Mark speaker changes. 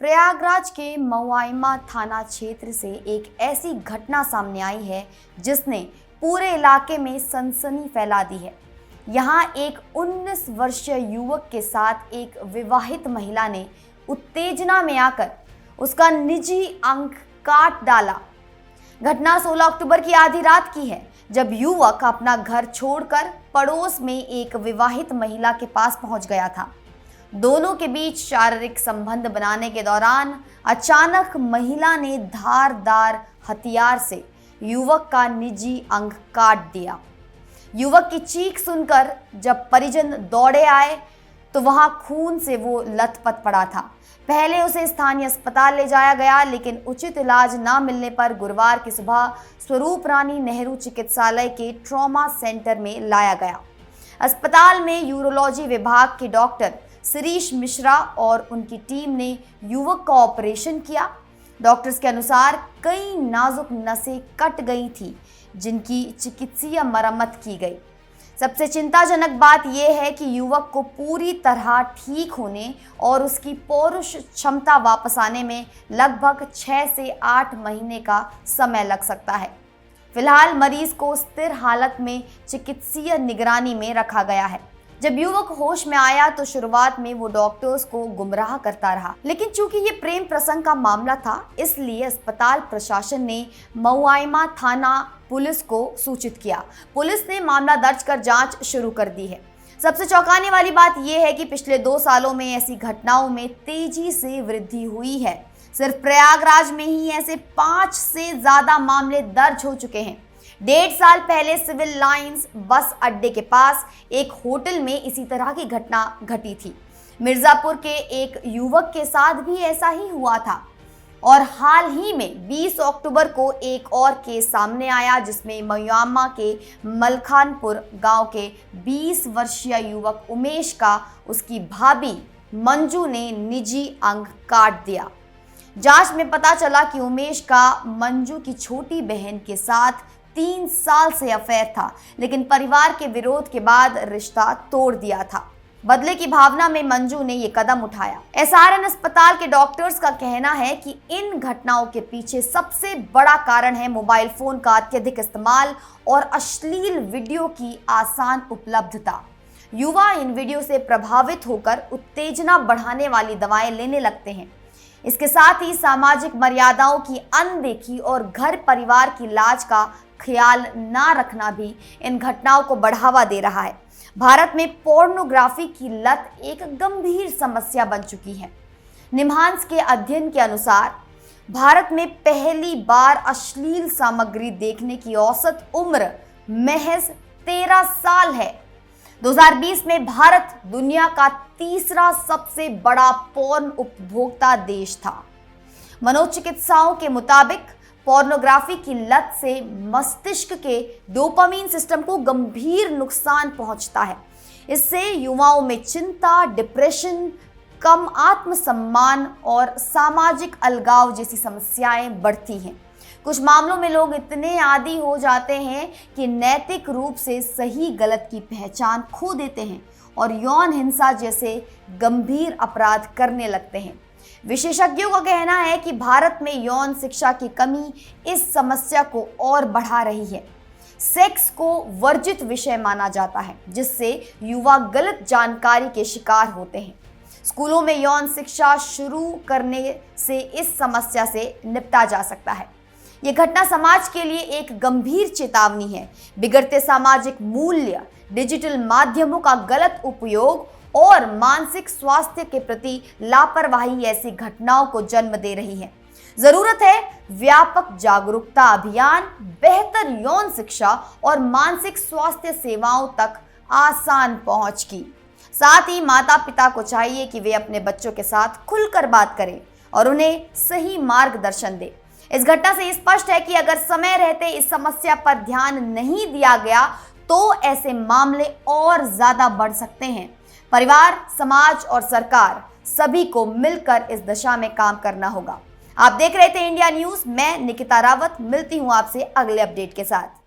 Speaker 1: प्रयागराज के मऊआइमा थाना क्षेत्र से एक ऐसी घटना सामने आई है जिसने पूरे इलाके में सनसनी फैला दी है। यहाँ एक 19 वर्षीय युवक के साथ एक विवाहित महिला ने उत्तेजना में आकर उसका निजी अंग काट डाला। घटना 16 अक्टूबर की आधी रात की है, जब युवक अपना घर छोड़कर पड़ोस में एक विवाहित महिला के पास पहुंच गया था। दोनों के बीच शारीरिक संबंध बनाने के दौरान अचानक महिला ने धारदार हथियार से युवक का निजी अंग काट दिया। युवक की चीख सुनकर जब परिजन दौड़े आए तो वहां खून से वो लथपथ पड़ा था। पहले उसे स्थानीय अस्पताल ले जाया गया, लेकिन उचित इलाज न मिलने पर गुरुवार की सुबह स्वरूप रानी नेहरू चिकित्सालय के ट्रॉमा सेंटर में लाया गया। अस्पताल में यूरोलॉजी विभाग के डॉक्टर शिरीष मिश्रा और उनकी टीम ने युवक का ऑपरेशन किया। डॉक्टर्स के अनुसार कई नाजुक नसें कट गई थी, जिनकी चिकित्सीय मरम्मत की गई। सबसे चिंताजनक बात यह है कि युवक को पूरी तरह ठीक होने और उसकी पौरुष क्षमता वापस आने में लगभग 6 से 8 महीने का समय लग सकता है। फिलहाल मरीज को स्थिर हालत में चिकित्सीय निगरानी में रखा गया है। जब युवक होश में आया तो शुरुआत में वो डॉक्टर्स को गुमराह करता रहा, लेकिन चूंकि ये प्रेम प्रसंग का मामला था, इसलिए अस्पताल प्रशासन ने मऊआइमा थाना पुलिस को सूचित किया। पुलिस ने मामला दर्ज कर जांच शुरू कर दी है। सबसे चौंकाने वाली बात यह है कि पिछले 2 सालों में ऐसी घटनाओं में तेजी से वृद्धि हुई है। सिर्फ प्रयागराज में ही ऐसे 5 से ज्यादा मामले दर्ज हो चुके हैं। 1.5 साल पहले सिविल लाइंस बस अड्डे के पास एक होटल में इसी तरह की घटना घटी थी। मिर्जापुर के एक युवक के साथ भी ऐसा ही हुआ था और हाल ही में 20 अक्टूबर को एक और केस सामने आया, जिसमें मऊआइमा के मलखानपुर गांव के 20 वर्षीय युवक उमेश का उसकी भाभी मंजू ने निजी अंग काट दिया। जांच में पता चला कि उमेश का मंजू की छोटी बहन के साथ 3 साल से अफेयर था, लेकिन परिवार के विरोध के बाद रिश्ता तोड़ दिया था। बदले की भावना में मंजू ने ये कदम उठाया। एसआरएन अस्पताल के डॉक्टर्स का कहना है कि इन घटनाओं के पीछे सबसे बड़ा कारण है मोबाइल फोन का अत्यधिक इस्तेमाल और अश्लील वीडियो की आसान उपलब्धता। युवा इन वीडियो से प्रभावित होकर उत्तेजना बढ़ाने वाली दवाएं लेने लगते हैं। इसके साथ ही सामाजिक मर्यादाओं की अनदेखी और घर परिवार की लाज का ख्याल ना रखना भी इन घटनाओं को बढ़ावा दे रहा है। भारत में पोर्नोग्राफी की लत एक गंभीर समस्या बन चुकी है। निम्हांस के अध्ययन के अनुसार भारत में पहली बार अश्लील सामग्री देखने की औसत उम्र महज 13 साल है। 2020 में भारत दुनिया का तीसरा सबसे बड़ा पोर्न उपभोक्ता देश था। मनोचिकित्साओं के मुताबिक पोर्नोग्राफी की लत से मस्तिष्क के डोपामीन सिस्टम को गंभीर नुकसान पहुंचता है। इससे युवाओं में चिंता, डिप्रेशन, कम आत्मसम्मान और सामाजिक अलगाव जैसी समस्याएं बढ़ती हैं। कुछ मामलों में लोग इतने आदी हो जाते हैं कि नैतिक रूप से सही गलत की पहचान खो देते हैं और यौन हिंसा जैसे गंभीर अपराध करने लगते हैं। विशेषज्ञों का कहना है कि भारत में यौन शिक्षा की कमी इस समस्या को और बढ़ा रही है। सेक्स को वर्जित विषय माना जाता है, जिससे युवा गलत जानकारी के शिकार होते हैं। स्कूलों में यौन शिक्षा शुरू करने से इस समस्या से निपटा जा सकता है। ये घटना समाज के लिए एक गंभीर चेतावनी है। बिगड़ते सामाजिक मूल्य, डिजिटल माध्यमों का गलत उपयोग और मानसिक स्वास्थ्य के प्रति लापरवाही ऐसी घटनाओं को जन्म दे रही है। जरूरत है व्यापक जागरूकता अभियान, बेहतर यौन शिक्षा और मानसिक स्वास्थ्य सेवाओं तक आसान पहुंच की। साथ ही माता पिता को चाहिए कि वे अपने बच्चों के साथ खुलकर बात करें और उन्हें सही मार्गदर्शन दें। इस घटना से स्पष्ट है कि अगर समय रहते इस समस्या पर ध्यान नहीं दिया गया तो ऐसे मामले और ज्यादा बढ़ सकते हैं। परिवार, समाज और सरकार सभी को मिलकर इस दिशा में काम करना होगा। आप देख रहे थे इंडिया न्यूज। मैं निकिता रावत मिलती हूं आपसे अगले अपडेट के साथ।